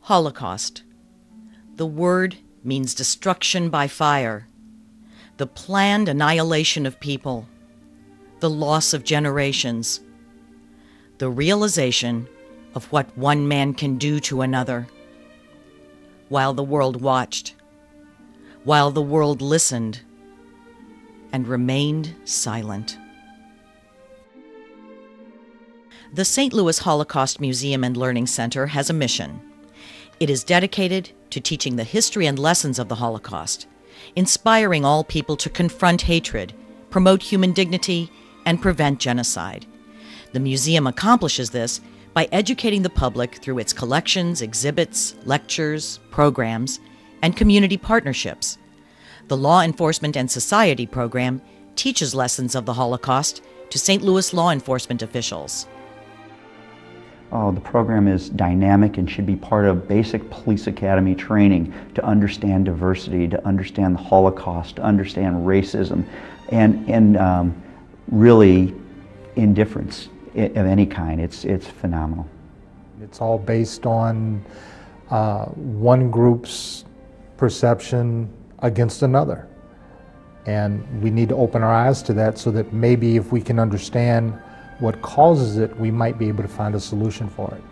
Holocaust. The word means destruction by fire, the planned annihilation of people, the loss of generations, the realization of what one man can do to another. While the world watched, while the world listened, and remained silent. The St. Louis Holocaust Museum and Learning Center has a mission. It is dedicated to teaching the history and lessons of the Holocaust, inspiring all people to confront hatred, promote human dignity, and prevent genocide. The museum accomplishes this by educating the public through its collections, exhibits, lectures, programs, and community partnerships. The Law Enforcement and Society program teaches lessons of the Holocaust to St. Louis law enforcement officials. The program is dynamic and should be part of basic police academy training to understand diversity, to understand the Holocaust, to understand racism, and really indifference of any kind. It's phenomenal. It's all based on one group's perception against another. And we need to open our eyes to that so that maybe if we can understand what causes it, we might be able to find a solution for it.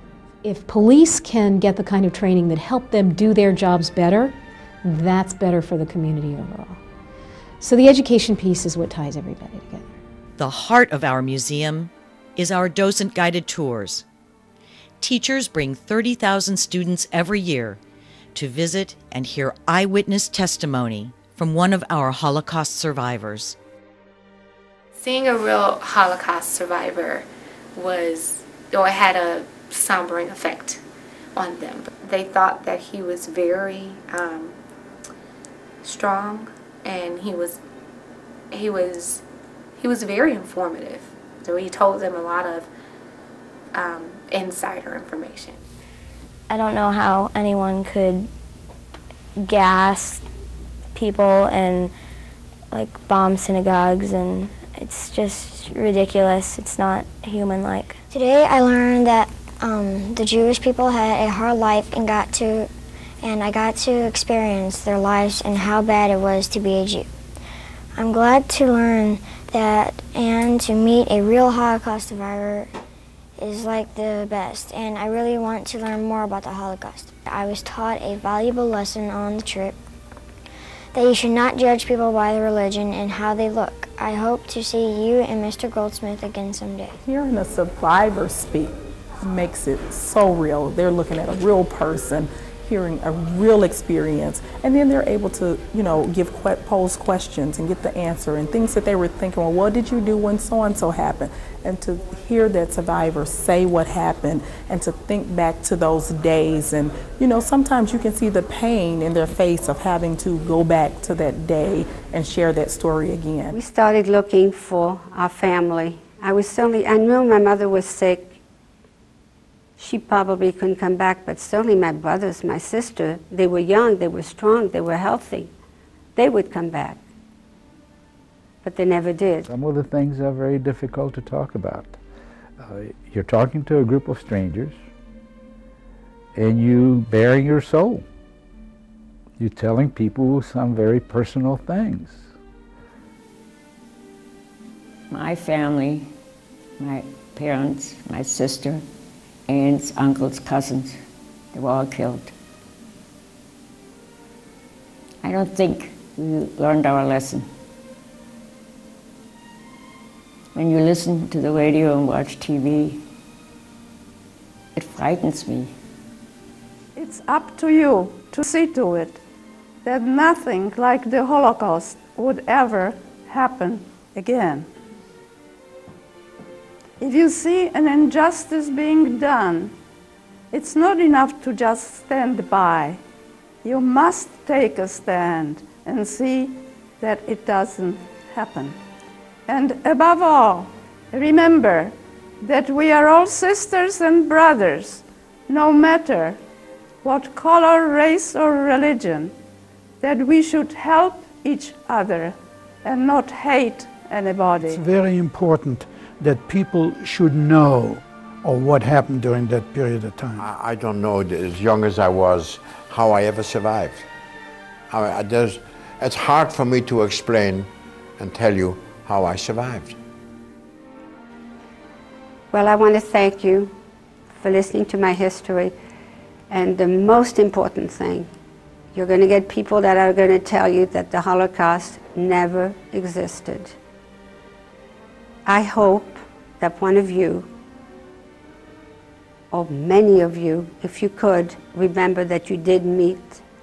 If police can get the kind of training that help them do their jobs better, that's better for the community overall. So the education piece is what ties everybody together. The heart of our museum is our docent-guided tours. Teachers bring 30,000 students every year to visit and hear eyewitness testimony from one of our Holocaust survivors. Seeing a real Holocaust survivor had a sombering effect on them. They thought that he was very strong, and he was very informative. So he told them a lot of insider information. I don't know how anyone could gas people and bomb synagogues, and it's just ridiculous. It's not human-like. Today I learned that the Jewish people had a hard life and I got to experience their lives and how bad it was to be a Jew. I'm glad to learn that and to meet a real Holocaust survivor is the best, and I really want to learn more about the Holocaust. I was taught a valuable lesson on the trip, that you should not judge people by their religion and how they look. I hope to see you and Mr. Goldsmith again someday. Hearing a survivor speak makes it so real. They're looking at a real person, hearing a real experience, and then they're able to, pose questions and get the answer and things that they were thinking, well, what did you do when so-and-so happened? And to hear that survivor say what happened and to think back to those days, and sometimes you can see the pain in their face of having to go back to that day and share that story again. We started looking for our family. I knew my mother was sick. She probably couldn't come back, but certainly my brothers, my sister, they were young, they were strong, they were healthy. They would come back, but they never did. Some of the things are very difficult to talk about. You're talking to a group of strangers, and you bearing your soul. You're telling people some very personal things. My family, my parents, my sister, aunts, uncles, cousins, they were all killed. I don't think we learned our lesson. When you listen to the radio and watch TV, it frightens me. It's up to you to see to it that nothing like the Holocaust would ever happen again. If you see an injustice being done, it's not enough to just stand by. You must take a stand and see that it doesn't happen. And above all, remember that we are all sisters and brothers, no matter what color, race, or religion, that we should help each other and not hate anybody. It's very important that people should know or what happened during that period of time? I don't know, as young as I was, how I ever survived. It's hard for me to explain and tell you how I survived. Well, I want to thank you for listening to my history. And the most important thing, you're going to get people that are going to tell you that the Holocaust never existed. I hope that one of you, or many of you, if you could, remember that you did meet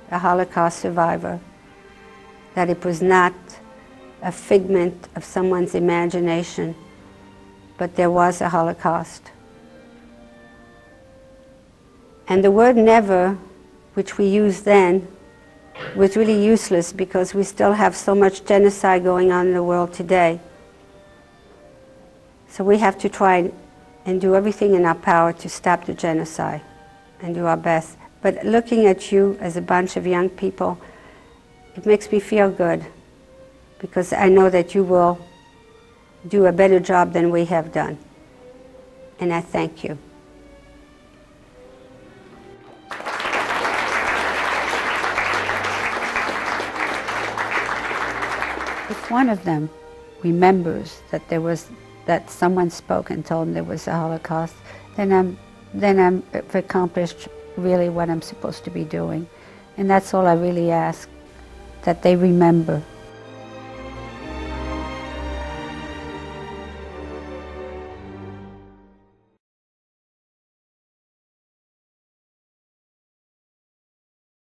a Holocaust survivor, that it was not a figment of someone's imagination, but there was a Holocaust. And the word never, which we used then, was really useless because we still have so much genocide going on in the world today. So we have to try and do everything in our power to stop the genocide and do our best. But looking at you as a bunch of young people, it makes me feel good because I know that you will do a better job than we have done. And I thank you. If one of them remembers that someone spoke and told them there was a Holocaust, then I've accomplished really what I'm supposed to be doing. And that's all I really ask, that they remember